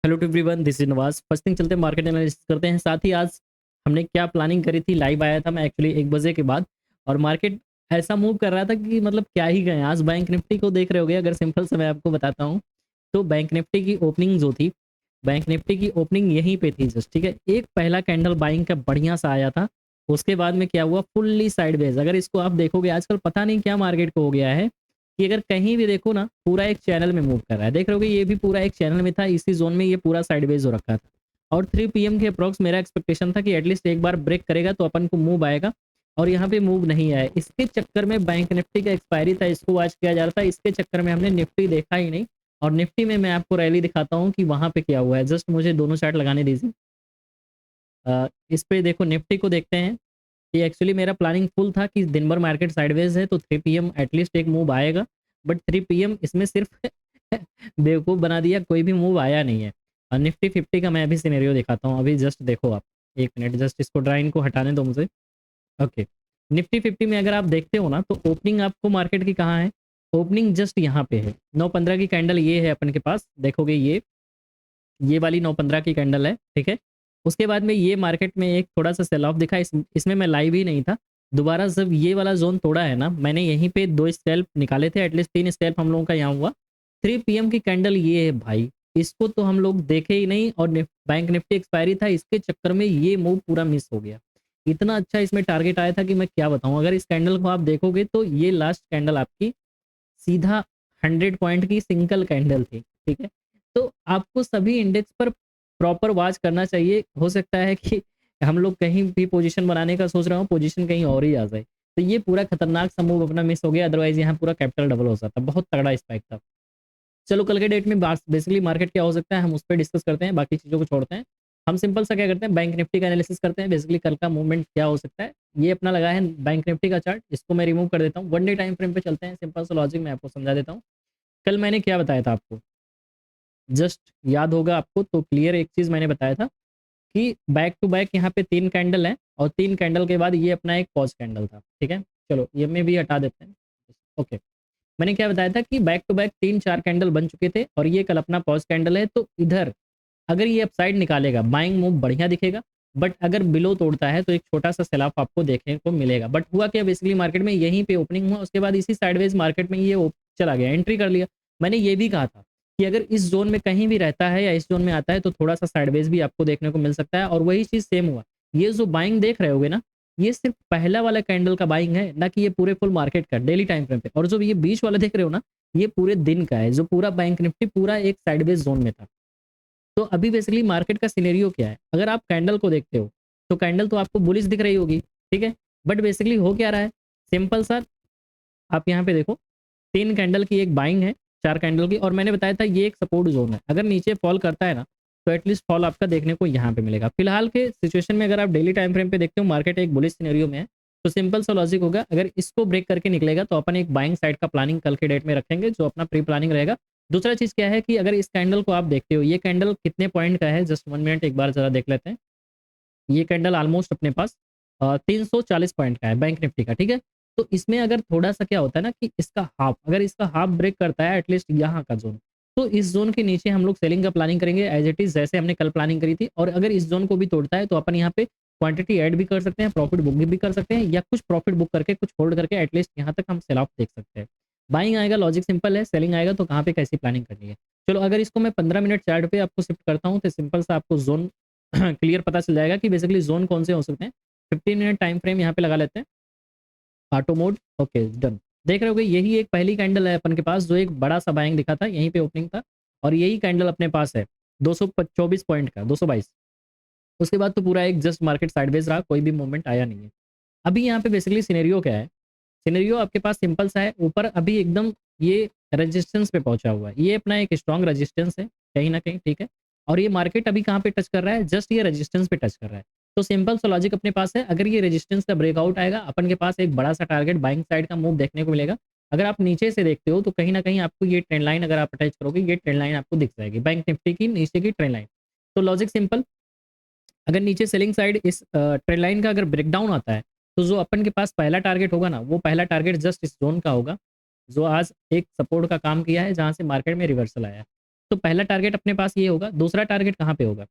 Hello to everyone, this is Nawaz. First thing चलते हैं market analysis करते हैं। साथ ही आज हमने क्या प्लानिंग करी थी, लाइव आया था मैं एक्चुअली 1 बजे के बाद। और मार्केट ऐसा मूव कर रहा था कि मतलब क्या ही गए। आज बैंक निफ्टी को देख रहे होगे, अगर सिंपल से मैं आपको बताता हूँ तो बैंक निफ्टी की ओपनिंग जो थी, बैंक निफ्टी की ओपनिंग यहीं पे थी जस्ट, ठीक है। एक पहला कैंडल बाइंग का बढ़िया सा आया था। उसके बाद में क्या हुआ, फुल्ली साइडवेज। अगर इसको आप देखोगे आजकल पता नहीं क्या मार्केट को हो गया है कि अगर कहीं भी देखो ना, पूरा एक चैनल में मूव कर रहा है। देख रहे होगे ये भी पूरा एक चैनल में था, इसी जोन में ये पूरा साइडवेज हो रखा था। और 3 PM के अप्रॉक्स मेरा एक्सपेक्टेशन था कि एटलीस्ट एक बार ब्रेक करेगा तो अपन को मूव आएगा। और यहाँ पे मूव नहीं आया, इसके चक्कर में बैंक निफ्टी का एक्सपायरी था, इसको वॉच किया जा रहा था। इसके चक्कर में हमने निफ्टी देखा ही नहीं। और निफ्टी में मैं आपको रैली दिखाता हूँ कि वहां पे क्या हुआ है। जस्ट मुझे दोनों चार्ट लगाने दीजिए। इस पे देखो, निफ्टी को देखते हैं। ये एक्चुअली मेरा प्लानिंग फुल था कि दिन भर मार्केट साइडवेज है तो 3 PM एटलीस्ट एक मूव आएगा। बट 3 PM इसमें सिर्फ बेवकूफ़ बना दिया, कोई भी मूव आया नहीं है। और निफ्टी 50 का मैं अभी सिनेरियो दिखाता हूँ। अभी जस्ट देखो आप, 1 मिनट, जस्ट इसको ड्राइन को हटाने दो मुझे। ओके, निफ्टी 50 में अगर आप देखते हो ना, तो ओपनिंग आपको मार्केट की कहाँ है। ओपनिंग जस्ट यहाँ पे है, 9:15 की कैंडल ये है अपन के पास। देखोगे ये वाली 9:15 की कैंडल है, ठीक है। उसके बाद में ये मार्केट में एक थोड़ा सा सेल ऑफ दिखा। इसमें मैं लाइव ही नहीं था। दोबारा जब ये वाला जोन तोड़ा है ना, मैंने यहीं पे 2 स्कैल्प निकाले थे, एटलीस्ट 3 स्कैल्प हम लोगों का यहाँ हुआ। 3 PM की कैंडल ये है भाई, इसको तो हम लोग देखे ही नहीं। और बैंक निफ्टी एक्सपायरी था, इसके चक्कर में ये मूव पूरा मिस हो गया। इतना अच्छा इसमें टारगेट आया था कि मैं क्या बताऊं। अगर इस कैंडल को आप देखोगे तो ये लास्ट कैंडल आपकी सीधा 100 पॉइंट की सिंगल कैंडल थी, ठीक है। तो आपको सभी इंडेक्स पर प्रॉपर वॉच करना चाहिए। हो सकता है कि हम लोग कहीं भी पोजीशन बनाने का सोच रहे हो, पोजीशन कहीं और ही आ जाए। तो ये पूरा खतरनाक सा मूव अपना मिस हो गया, अदरवाइज यहाँ पूरा कैपिटल डबल हो जाता। बहुत तगड़ा स्पाइक था। चलो कल के डेट में बेसिकली मार्केट क्या हो सकता है हम उस पर डिस्कस करते हैं, बाकी चीज़ों को छोड़ते हैं। हम सिंपल सा क्या करते हैं, बैंक निफ्टी का एनालिसिस करते हैं। बेसिकली कल का मूवमेंट क्या हो सकता है, ये अपना लगा है बैंक निफ्टी का चार्ट, इसको मैं रिमूव कर देता हूँ। 1 डे टाइम फ्रेम पे चलते हैं। सिंपल सा लॉजिक मैं आपको समझा देता हूँ। कल मैंने क्या बताया था आपको, जस्ट याद होगा आपको तो क्लियर। एक चीज़ मैंने बताया था कि बैक टू बैक यहाँ पे 3 कैंडल है, और 3 कैंडल के बाद ये अपना एक पॉज कैंडल था, ठीक है। चलो ये में भी हटा देते हैं। ओके, मैंने क्या बताया था कि बैक टू बैक 3-4 कैंडल बन चुके थे, और ये कल अपना पॉज कैंडल है। तो इधर अगर ये अपसाइड निकालेगा, बाइंग मूव बढ़िया दिखेगा। बट अगर बिलो तोड़ता है तो एक छोटा सा सेल ऑफ आपको देखने को मिलेगा। बट हुआ क्या, बेसिकली मार्केट में यहीं पे ओपनिंग हुआ, उसके बाद इसी साइडवेज मार्केट में ये चला गया, एंट्री कर लिया। मैंने ये भी कहा था कि अगर इस जोन में कहीं भी रहता है या इस जोन में आता है तो थोड़ा सा साइडवेज भी आपको देखने को मिल सकता है। और वही चीज सेम हुआ। ये जो बाइंग देख रहे होगे ना, ये सिर्फ पहला वाला कैंडल का बाइंग है, ना कि ये पूरे फुल मार्केट का डेली टाइम फ्रेम पे। और जो ये बीच वाला देख रहे हो ना, ये पूरे दिन का है, जो पूरा बैंक निफ्टी पूरा एक साइडवेज जोन में था। तो अभी बेसिकली मार्केट का सिनेरियो क्या है, अगर आप कैंडल को देखते हो तो कैंडल तो आपको बुलिश दिख रही होगी, ठीक है। बट बेसिकली हो क्या रहा है, सिंपल सा आप यहाँ पे देखो, 3 कैंडल की एक बाइंग है, 4 कैंडल की। और मैंने बताया था ये एक सपोर्ट जोन है, अगर नीचे फॉल करता है ना तो एटलीस्ट फॉल आपका देखने को यहाँ पे मिलेगा। फिलहाल के सिचुएशन में अगर आप डेली टाइम फ्रेम पे देखते हो, मार्केट एक बुलिश सिनेरियो में है। तो सिंपल सा लॉजिक होगा, अगर इसको ब्रेक करके निकलेगा तो अपन एक बाइंग साइड का प्लानिंग कल के डेट में रखेंगे, जो अपना प्री प्लानिंग रहेगा। दूसरा चीज क्या है कि अगर इस कैंडल को आप देखते हो, ये कैंडल कितने पॉइंट का है, जस्ट 1 मिनट एक बार जरा देख लेते हैं। ये कैंडल ऑलमोस्ट अपने पास 340 पॉइंट का है बैंक निफ्टी का, ठीक है। तो इसमें अगर थोड़ा सा क्या होता है ना कि इसका हाफ, अगर इसका हाफ ब्रेक करता है एटलीस्ट यहाँ का जोन, तो इस जोन के नीचे हम लोग सेलिंग का प्लानिंग करेंगे एज इट इज, जैसे हमने कल प्लानिंग करी थी। और अगर इस जोन को भी तोड़ता है तो अपन यहाँ पे क्वांटिटी ऐड भी कर सकते हैं, प्रॉफिट बुक भी कर सकते हैं, या कुछ प्रॉफिट बुक करके कुछ होल्ड करके एटलीस्ट यहाँ तक हम सेल ऑफ देख सकते हैं। बाइंग आएगा, लॉजिक सिंपल है। सेलिंग आएगा तो कहाँ पे कैसी प्लानिंग करनी है। चलो अगर इसको मैं 15 मिनट चार्ट पे आपको शिफ्ट करता हूँ तो सिंपल सा आपको जोन क्लियर पता चल जाएगा कि बेसिकली जोन कौन से हो सकते हैं। 15 मिनट टाइम फ्रेम यहाँ पे लगा लेते हैं, ऑटो मोड। Okay done. देख रहे हो यही एक पहली कैंडल है अपन के पास, जो एक बड़ा सा बाइंग दिखा था, यहीं पे ओपनिंग था। और यही कैंडल अपने पास है 224 पॉइंट का, 222। उसके बाद तो पूरा एक जस्ट मार्केट साइडवेज रहा, कोई भी मूवमेंट आया नहीं है। अभी यहाँ पे बेसिकली सिनेरियो क्या है, सिनेरियो आपके पास सिंपल सा है। ऊपर अभी एकदम ये रेजिस्टेंस पे पहुंचा हुआ है, ये अपना एक स्ट्रॉन्ग रेजिस्टेंस है कहीं ना कहीं, ठीक है। और ये मार्केट अभी कहाँ पे टच कर रहा है, जस्ट ये रेजिस्टेंस पे टच कर रहा है। तो सिंपल सा लॉजिक अपने पास है, अगर ये रेजिस्टेंस का ब्रेकआउट आएगा, अपन के पास एक बड़ा सा टारगेट बाइंग साइड का मूव देखने को मिलेगा। अगर आप नीचे से देखते हो तो कहीं ना कहीं आपको ये ट्रेंड लाइन, अगर आप अटैच करोगे, ये ट्रेंड लाइन आपको दिख जाएगी, बैंक निफ्टी की नीचे की ट्रेंड लाइन। तो लॉजिक सिंपल, अगर नीचे सेलिंग साइड इस ट्रेंड लाइन का अगर ब्रेकडाउन आता है, तो जो अपन के पास पहला टारगेट होगा ना, वो पहला टारगेट जस्ट इस जोन का होगा, जो आज एक सपोर्ट का काम किया है, जहां से मार्केट में रिवर्सल आया है। तो पहला टारगेट अपने पास ये होगा। दूसरा टारगेट कहाँ पे होगा?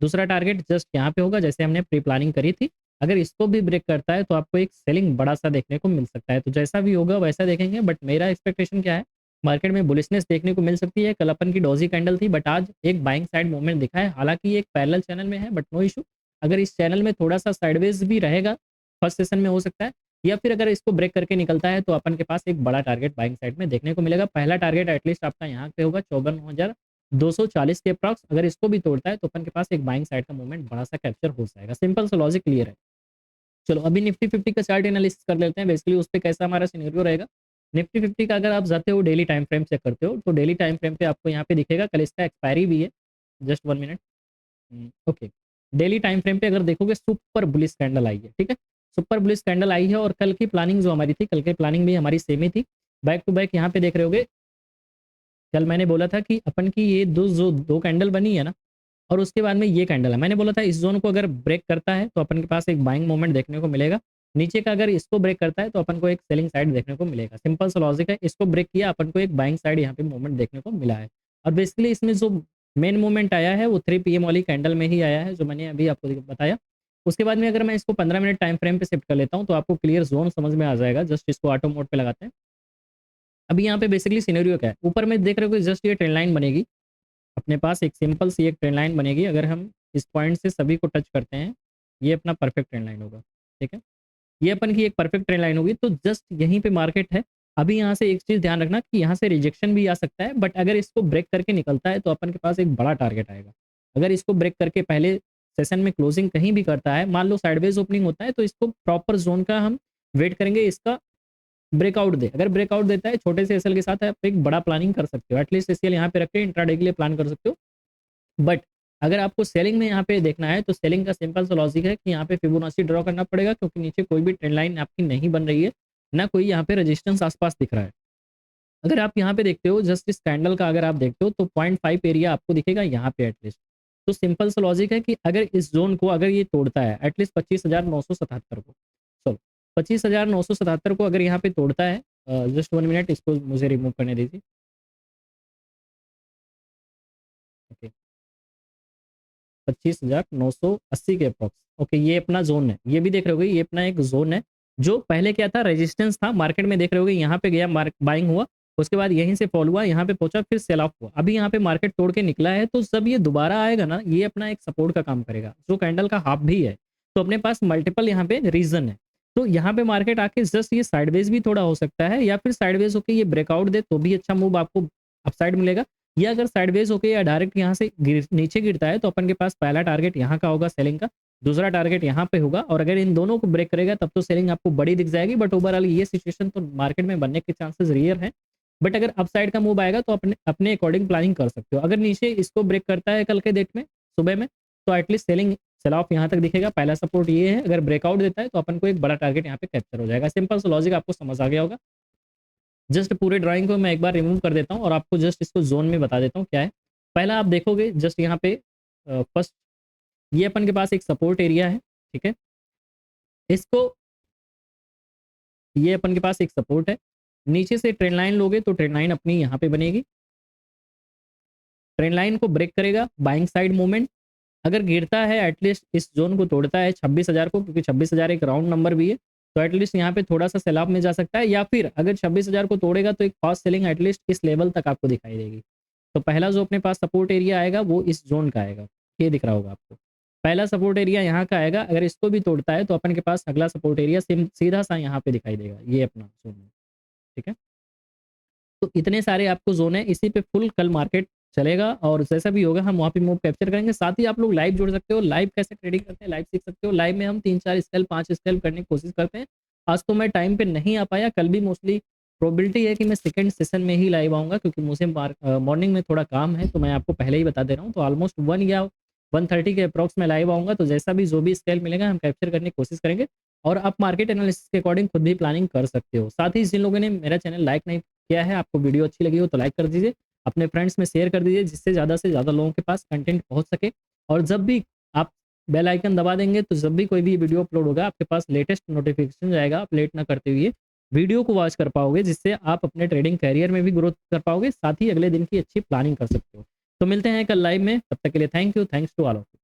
दूसरा टारगेट जस्ट यहाँ पे होगा, जैसे हमने प्री प्लानिंग करी थी। अगर इसको भी ब्रेक करता है तो आपको एक सेलिंग बड़ा-सा देखने को मिल सकता है। तो जैसा भी होगा वैसा देखेंगे, बट मेरा एक्सपेक्टेशन क्या है, मार्केट में बुलिशनेस देखने को मिल सकती है। कल अपन की डॉजी कैंडल थी, बट आज एक बाइंग साइड मूवमेंट दिखा है। हालाँकि ये एक पैरेलल चैनल में है, बट नो इश्यू। अगर इस चैनल में थोड़ा-सा साइडवेज़ भी रहेगा, फर्स्ट सेशन में हो सकता है, या फिर अगर इसको ब्रेक करके निकलता है तो अपन के पास एक बड़ा टारगेट बाइंग साइड में देखने को मिलेगा। पहला टारगेट एटलीस्ट आपका यहाँ पे होगा 54,240 के अप्रॉक्स। अगर इसको भी तोड़ता है तो अपन के पास एक बाइंग साइड का मूवमेंट बड़ा-सा कैप्चर हो जाएगा। सिंपल सा लॉजिक क्लियर है। चलो अभी निफ्टी 50 का चार्ट एनालिसिस कर लेते हैं। बेसिकली उस पे कैसा हमारा सिनेरियो रहेगा। निफ्टी 50 का अगर आप जाते हो डेली टाइम फ्रेम चेक करते हो, तो डेली टाइम फ्रेम पे आपको यहाँ पे दिखेगा, कल इसका एक्सपायरी भी है। Just 1 minute. Okay. Daily time frame पे अगर देखोगे सुपर बुलिश कैंडल आई है, ठीक है? सुपर बुलिश कैंडल आई है और कल की प्लानिंग जो हमारी थी, कल की प्लानिंग भी हमारी सेम ही थी। बैक टू बैक यहाँ पे देख रहे होगे, कल मैंने बोला था कि अपन की ये दो कैंडल बनी है ना, और उसके बाद में ये कैंडल है। मैंने बोला था इस ज़ोन को अगर ब्रेक करता है तो अपन के पास एक बाइंग मोमेंट देखने को मिलेगा। नीचे का अगर इसको ब्रेक करता है तो अपन को एक सेलिंग साइड देखने को मिलेगा। सिंपल सा लॉजिक है। इसको ब्रेक किया, अपन को एक बाइंग साइड यहाँ पे मूवमेंट देखने को मिला है। और बेसिकली इसमें जो मेन मूवमेंट आया है वो 3 पीएम वाली कैंडल में ही आया है, जो मैंने अभी आपको बताया। उसके बाद में अगर मैं इसको 15 मिनट टाइम फ्रेम पे शिफ्ट कर लेता हूँ तो आपको क्लियर ज़ोन समझ में आ जाएगा। जस्ट इसको ऑटो मोड पे लगाते हैं। अभी यहाँ पे बेसिकली सिनेरियो क्या है, ऊपर में देख रहे हो कि जस्ट ये ट्रेंड लाइन बनेगी। अपने पास एक सिंपल सी एक ट्रेंड लाइन बनेगी। अगर हम इस पॉइंट से सभी को टच करते हैं, ये अपना परफेक्ट ट्रेंड लाइन होगा, ठीक है? ये अपन की एक परफेक्ट ट्रेंड लाइन होगी। तो जस्ट यहीं पे मार्केट है। अभी यहाँ से एक चीज़ ध्यान रखना कि यहाँ से रिजेक्शन भी आ सकता है, बट अगर इसको ब्रेक करके निकलता है तो अपन के पास एक बड़ा टारगेट आएगा। अगर इसको ब्रेक करके पहले सेशन में क्लोजिंग कहीं भी करता है, मान लो साइडवेज ओपनिंग होता है, तो इसको प्रॉपर जोन का हम वेट करेंगे, इसका ब्रेकआउट दे। अगर ब्रेकआउट देता है छोटे से एसएल के साथ, आप एक बड़ा प्लानिंग कर सकते हो। एटलीस्ट एसएल यहाँ पे रख के इंट्राडे के लिए प्लान कर सकते हो। बट अगर आपको सेलिंग में यहाँ पे देखना है तो सेलिंग का सिंपल सा लॉजिक है कि यहाँ पे फिबोनाची ड्रॉ करना पड़ेगा, क्योंकि नीचे कोई भी ट्रेंड लाइन आपकी नहीं बन रही है, ना कोई यहाँ पे रेजिस्टेंस आसपास दिख रहा है। अगर आप यहाँ पे देखते हो, जस्ट इस कैंडल का अगर आप देखते हो, तो 0.5 एरिया आपको दिखेगा यहाँ पे एटलीस्ट। तो सिंपल सा लॉजिक है कि अगर इस जोन को अगर ये तोड़ता है एटलीस्ट 25,977 को, चलो 25,977 को अगर यहाँ पे तोड़ता है, जस्ट 1 मिनट, इसको मुझे रिमूव करने दीजिए। ओके, 25,980 के अप्रॉक्स। ओके, ये अपना जोन है। ये भी देख रहे होगे, ये अपना एक जोन है। जो पहले क्या था, रेजिस्टेंस था मार्केट में, देख रहे होगे यहाँ पे गया, बाइंग हुआ, उसके बाद यहीं से फॉल हुआ, यहाँ पे पहुंचा, फिर सेल ऑफ हुआ। अभी यहाँ पे मार्केट तोड़ के निकला है, तो जब ये दोबारा आएगा ना, ये अपना एक सपोर्ट का काम करेगा, जो कैंडल का हाफ भी है। तो अपने पास मल्टीपल यहाँ पे रीजन है। तो यहाँ पे मार्केट आके जस्ट ये साइडवेज भी थोड़ा हो सकता है, या फिर साइडवेज होकर ये ब्रेकआउट दे तो भी अच्छा मूव आपको अपसाइड मिलेगा। या अगर साइडवेज होके या डायरेक्ट यहाँ से नीचे गिरता है, तो अपन के पास पहला टारगेट यहाँ का होगा सेलिंग का, दूसरा टारगेट यहाँ पे होगा। और अगर इन दोनों को ब्रेक करेगा तब तो सेलिंग आपको बड़ी दिख जाएगी। बट ओवरऑल ये सिचुएशन तो मार्केट में बनने के चांसेस रेयर है। बट अगर अपसाइड का मूव आएगा तो अपने अपने अकॉर्डिंग प्लानिंग कर सकते हो। अगर नीचे इसको ब्रेक करता है कल के डेट में सुबह में, तो एटलीस्ट सेल ऑफ यहाँ तक दिखेगा। पहला सपोर्ट ये है। अगर ब्रेकआउट देता है तो अपन को एक बड़ा टारगेट यहाँ पे कैप्चर हो जाएगा। सिंपल सा लॉजिक आपको समझ आ गया होगा। जस्ट पूरे ड्राइंग को मैं एक बार रिमूव कर देता हूँ और आपको जस्ट इसको जोन में बता देता हूँ क्या है। पहला आप देखोगे जस्ट यहाँ पे फर्स्ट ये अपन के पास एक सपोर्ट एरिया है, ठीक है? इसको ये अपन के पास एक सपोर्ट है। नीचे से ट्रेंड लाइन लोगे तो ट्रेंड लाइन अपनी यहाँ पे बनेगी। ट्रेंड लाइन को ब्रेक करेगा, बाइंग साइड मूवमेंट। अगर गिरता है एटलीस्ट इस जोन को तोड़ता है 26,000 को, क्योंकि 26,000 एक राउंड नंबर भी है, तो एटलीस्ट यहाँ पे थोड़ा सा सेल ऑफ में जा सकता है। या फिर अगर 26,000 को तोड़ेगा तो एक फास्ट सेलिंग एटलीस्ट इस लेवल तक आपको दिखाई देगी। तो पहला जो अपने पास सपोर्ट एरिया आएगा वो इस जोन का आएगा, ये दिख रहा होगा आपको। पहला सपोर्ट एरिया यहाँ का आएगा। अगर इसको भी तोड़ता है तो अपन के पास अगला सपोर्ट एरिया सीधा सा यहाँ पे दिखाई देगा, ये अपना जोन है, ठीक है? तो इतने सारे आपको जोन है, इसी पे फुल कल मार्केट चलेगा और जैसा भी होगा हम वहाँ पे मूव कैप्चर करेंगे। साथ ही आप लोग लाइव जुड़ सकते हो। लाइव कैसे ट्रेडिंग करते हैं लाइव सीख सकते हो। लाइव में हम 3-4 स्केल 5 स्केल करने की कोशिश करते हैं। आज तो मैं टाइम पे नहीं आ पाया, कल भी मोस्टली प्रोबेबिलिटी है कि मैं सेकंड सेशन में ही लाइव आऊँगा, क्योंकि मुझे मॉर्निंग में थोड़ा काम है, तो मैं आपको पहले ही बता दे रहा हूँ। तो ऑलमोस्ट 1 या 1:30 के अप्रॉक्स में लाइव आऊँगा। तो जैसा भी जो भी स्केल मिलेगा हम कैप्चर करने की कोशिश करेंगे और आप मार्केट एनालिसिस के अकॉर्डिंग खुद भी प्लानिंग कर सकते हो। साथ ही जिन लोगों ने मेरा चैनल लाइक नहीं किया है, आपको वीडियो अच्छी लगी हो तो लाइक कर दीजिए, अपने फ्रेंड्स में शेयर कर दीजिए, जिससे ज़्यादा से ज़्यादा लोगों के पास कंटेंट पहुंच सके। और जब भी आप बेल आइकन दबा देंगे तो जब भी कोई भी वीडियो अपलोड होगा आपके पास लेटेस्ट नोटिफिकेशन जाएगा, आप लेट ना करते हुए वीडियो को वॉच कर पाओगे, जिससे आप अपने ट्रेडिंग करियर में भी ग्रोथ कर पाओगे, साथ ही अगले दिन की अच्छी प्लानिंग कर सकते हो। तो मिलते हैं कल लाइव में, तब तक के लिए thank you, thanks to all of you.